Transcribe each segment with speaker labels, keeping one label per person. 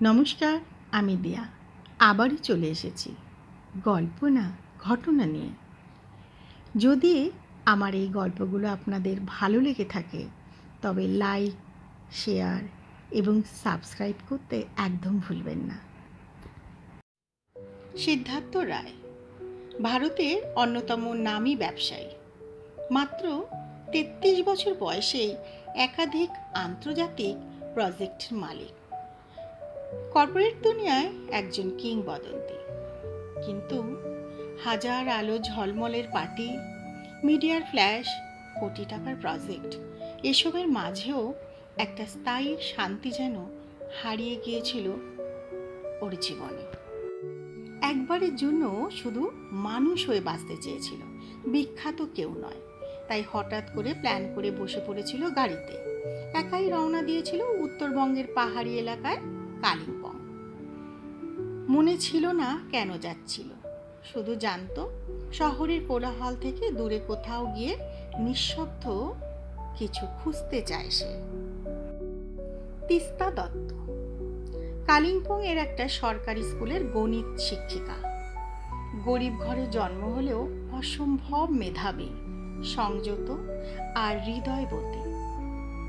Speaker 1: নমস্কার, আমি দিয়া আবারও চলে এসেছি গল্প না ঘটনা নিয়ে। যদি আমার এই গল্পগুলো আপনাদের ভালো লেগে থাকে তবে লাইক, শেয়ার এবং সাবস্ক্রাইব করতে একদম ভুলবেন না। সিদ্ধার্থ রায় ভারতের অন্যতম নামী ব্যবসায়ী। মাত্র ৩৩ বছর বয়সে একাধিক আন্তর্জাতিক প্রজেক্টের মালিক। কর্পোরেট দুনিয়ায় একজন কিংবদন্তি। কিন্তু হাজার আলো ঝলমলের পার্টি, মিডিয়ার ফ্ল্যাশ, কোটি টাকার প্রজেক্ট, এসবের মাঝেও একটা স্থায়ী শান্তি যেন হারিয়ে গিয়েছিল ওর জীবনে। একবারের জন্য শুধু মানুষ হয়ে বাঁচতে চেয়েছিল, বিখ্যাত কেউ নয়। তাই হঠাৎ করে প্ল্যান করে বসে পড়েছিল গাড়িতে। একাই রওনা দিয়েছিল উত্তরবঙ্গের পাহাড়ি এলাকায় কালিম্পং। মনে ছিল না কেন যাচ্ছিল, শুধু জানতো শহরের কোলাহল থেকে দূরে কোথাও গিয়ে নিঃশব্দ কিছু খুঁজতে চায় সে। তিস্তা দত্ত কালিম্পং এর একটা সরকারি স্কুলের গণিত শিক্ষিকা। গরিব ঘরে জন্ম হলেও অসম্ভব মেধাবী, সংযত আর হৃদয়বতী।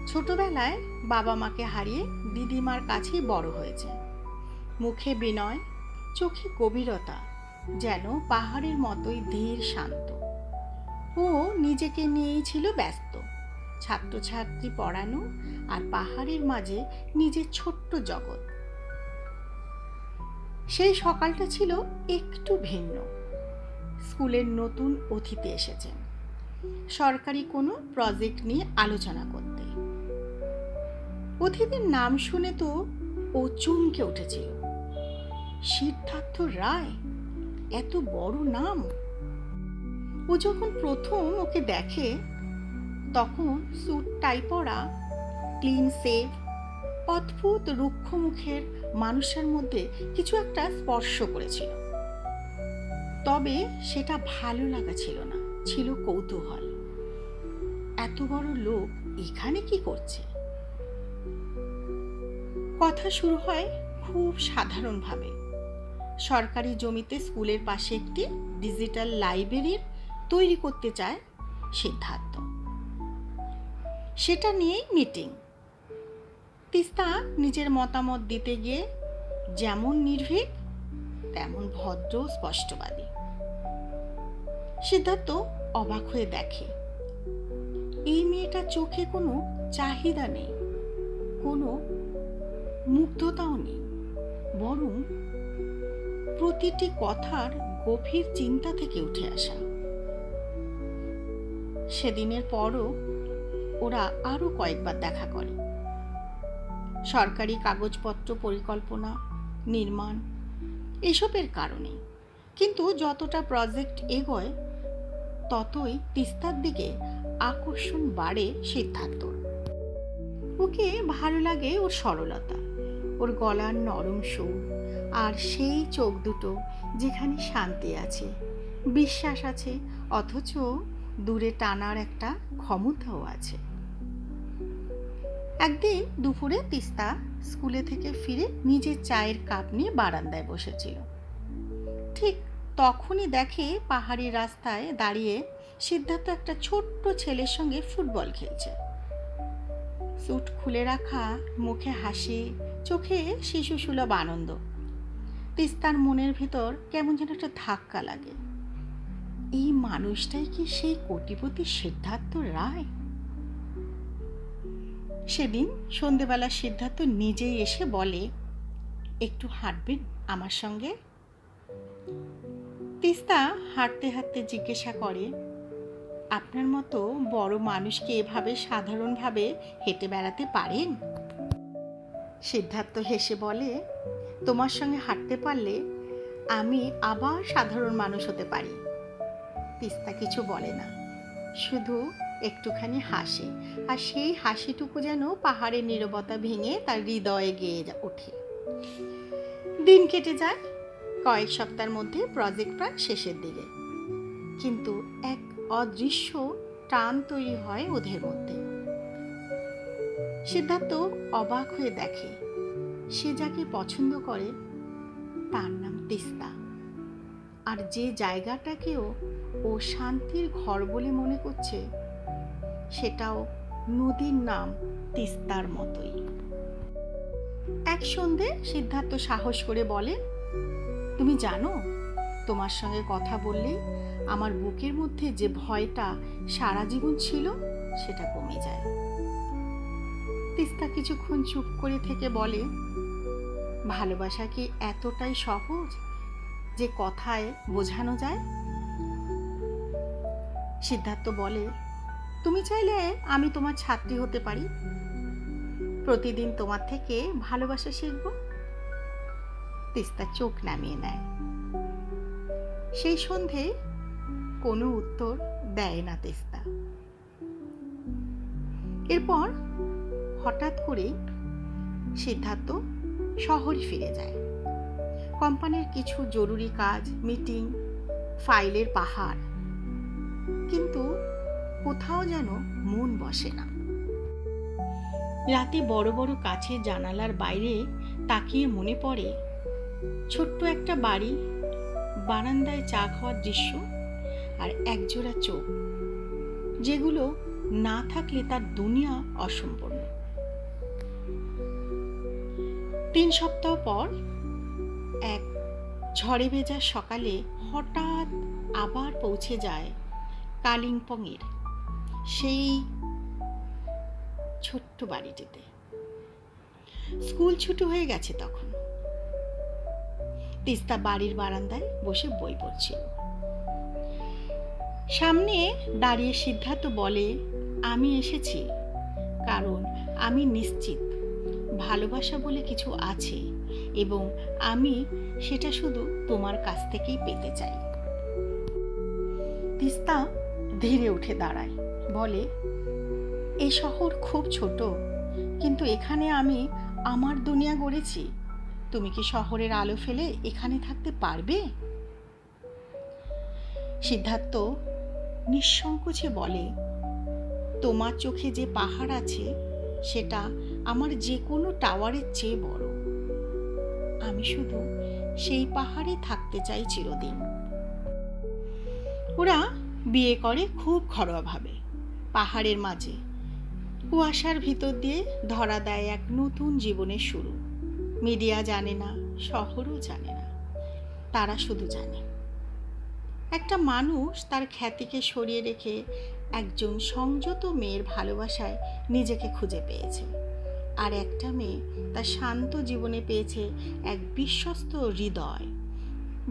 Speaker 1: ছোটবেলায় বাবা মাকে হারিয়ে দিদিমার কাছেই বড় হয়েছে। মুখে বিনয়, চোখে গভীরতা, যেন পাহাড়ের মতোই ধীর শান্ত। ও নিজেকে নিয়েই ছিল ব্যস্ত, ছাত্রছাত্রী পড়ানো আর পাহাড়ের মাঝে নিজের ছোট্ট জগৎ। সেই সকালটা ছিল একটু ভিন্ন। স্কুলের নতুন অতিথি এসেছেন, সরকারি কোনো প্রজেক্ট নিয়ে আলোচনা করতে। অতিথির নাম শুনে তো ও চমকে উঠেছিল। সিদ্ধার্থ রায়, এত বড় নাম! ও যখন প্রথম ওকে দেখে তখন স্যুট টাই পরা, ক্লিন সেভ, অদ্ভুত রুক্ষ মুখের মানুষের মধ্যে কিছু একটা স্পর্শ করেছিল। তবে সেটা ভালো লাগা ছিল না, ছিল কৌতূহল। এত বড় লোক এখানে কি করছে? কথা শুরু হয় খুব সাধারণভাবে। সরকারি জমিতে স্কুলের পাশে একটি ডিজিটাল লাইব্রেরি তৈরি করতে চায় সিদ্ধার্থ। সেটা নিয়েই মিটিং। তিস্তা নিজের মতামত দিতে গিয়ে যেমন নির্ভীক তেমন ভদ্র, স্পষ্টবাদী। সিদ্ধার্থ অবাক হয়ে দেখে এই মেয়েটার চোখে কোনো চাহিদা নেই, কোনো মুগ্ধতাও নেই, বরং প্রতিটি কথার গভীর চিন্তা থেকে উঠে আসা। সেদিনের পরও ওরা আরো কয়েকবার দেখা করে। সরকারি কাগজপত্র, পরিকল্পনা, নির্মাণ, এসবের কারণে। কিন্তু যতটা প্রজেক্ট এগোয় ততই তিস্তার দিকে আকর্ষণ বাড়ে সিদ্ধার্থর। ওকে ভালো লাগে ওর সরলতা, ওর গলার নরম সুর, আর সেই চোখ দুটো যেখানে শান্তি আছে, বিশ্বাস আছে, অথচ দূরে টানার একটা ক্ষমতাও আছে। একদিন দুপুরে তিস্তা স্কুলে থেকে ফিরে নিজের চায়ের কাপ নিয়ে বারান্দায় বসেছিল। ঠিক তখনই দেখে পাহাড়ি রাস্তায় দাঁড়িয়ে সিদ্ধার্থ একটা ছোট্ট ছেলের সঙ্গে ফুটবল খেলছে। স্যুট খুলে রাখা, মুখে হাসি, চোখে শিশুসুলভ আনন্দ। তিস্তার মনের ভেতর কেমন যেন একটা ধাক্কা লাগে। এই মানুষটাই কি সেই কোটিপতি সিদ্ধার্থ রায়? সেদিন সন্ধেবেলা সিদ্ধার্থ নিজেই এসে বলে, একটু হাঁটবেন আমার সঙ্গে? তিস্তা হাঁটতে হাঁটতে জিজ্ঞাসা করে, আপনার মতো বড় মানুষকে এভাবে সাধারণভাবে হেঁটে বেড়াতে পারেন? সিদ্ধার্থ হেসে বলে, তোমার সঙ্গে হাঁটতে পারলে আমি আবার সাধারণ মানুষ হতে পারি। তিস্তা কিছু বলে না, শুধু একটুখানি হাসে, আর সেই হাসিটুকু যেন পাহাড়ের নীরবতা ভেঙে তার হৃদয়ে গেয়ে ওঠে। দিন কেটে যায়। কয়েক সপ্তাহের মধ্যে প্রজেক্ট প্রায় শেষের দিকে। কিন্তু এক অদৃশ্য টান তৈরি হয় ওদের মধ্যে। সিদ্ধার্থ অবাক হয়ে দেখে সে যাকে পছন্দ করে তার নাম তিস্তা। আর যে জায়গাটাকেও ও শান্তির ঘর বলে মনে করছে সেটাও নদীর নাম তিস্তার মতোই। এক সন্ধে সিদ্ধার্থ সাহস করে বলে, তুমি জানো, তোমার সঙ্গে কথা বললেই আমার বুকের মধ্যে যে ভয়টা সারা জীবন ছিল সেটা কমে যায়। তিস্তা কিছুক্ষণ চুপ করে থেকে বলে, ভালোবাসা কি এতটাই সহজ যে কথায় বোঝানো যায়? সিদ্ধার্থ বলে, তুমি চাইলে আমি তোমার ছাত্রী হতে পারি, প্রতিদিন তোমার থেকে ভালোবাসা শিখব। তিস্তা চোখ নামিয়ে নেয়। সেই সন্ধে কোনো উত্তর দেয় না তিস্তা। এরপর হঠাৎ করে সিদ্ধার্থ শহরে ফিরে যায়। কোম্পানির কিছু জরুরি কাজ, মিটিং, ফাইলের পাহাড়, কিন্তু কোথাও যেন মন বসে না। রাতে বড় বড় কাছের জানালার বাইরে তাকিয়ে মনে পড়ে ছোট্ট একটা বাড়ি, বারান্দায় চা খাওয়ার দৃশ্য, আর একজোড়া চোখ যেগুলো না থাকলে তার দুনিয়া অসম্পূর্ণ। 3 সপ্তাহ পর এক ঝড়ে ভেজা সকালে হঠাৎ আবার পৌঁছে যায় কালিম্পংয়ের সেই ছোট্ট বাড়িটিতে। স্কুল ছুটি হয়ে গেছে তখন। তিস্তা বাড়ির বারান্দায় বসে বই পড়ছিল। সামনে দাঁড়িয়ে সিদ্ধার্থ বলে, আমি এসেছি কারণ আমি নিশ্চিত ভালোবাসা বলে কিছু আছে এবং আমি সেটা শুধু তোমার কাছ থেকেই পেতে চাই। তিস্তা ধীরে উঠে দাঁড়ায়, বলে, এই শহর খুব ছোট, কিন্তু এখানে আমি আমার দুনিয়া গড়েছি। তুমি কি শহরের আলো ফেলে এখানে থাকতে পারবে? সিদ্ধার্থ নিঃসংকোচে বলে, তোমার চোখে যে পাহাড় আছে সেটা আমার যে কোনো টাওয়ারের চেয়ে বড়। আমি শুধু সেই পাহাড়ে থাকতে চাই চিরদিন। ওরা বিয়ে করে খুব ঘরোয়াভাবে, পাহাড়ের মাঝে কুয়াশার ভিতর দিয়ে ধরা দেয় এক নতুন জীবনের শুরু। মিডিয়া জানে না, শহরও জানে না, তারা শুধু জানে একটা মানুষ তার খ্যাতিকে সরিয়ে রেখে একজন সংযত মেয়ের ভালোবাসায় নিজেকে খুঁজে পেয়েছে, আর একটা মেয়ে তার শান্ত জীবনে পেয়েছে এক বিশ্বস্ত হৃদয়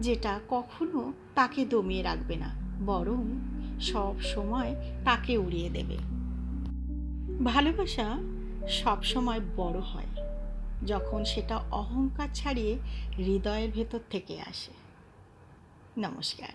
Speaker 1: যেটা কখনো তাকে দমিয়ে রাখবে না, বরং সব সময় তাকে উড়িয়ে দেবে। ভালোবাসা সব সময় বড় হয় যখন সেটা অহংকার ছাড়িয়ে হৃদয়ের ভেতর থেকে আসে। নমস্কার।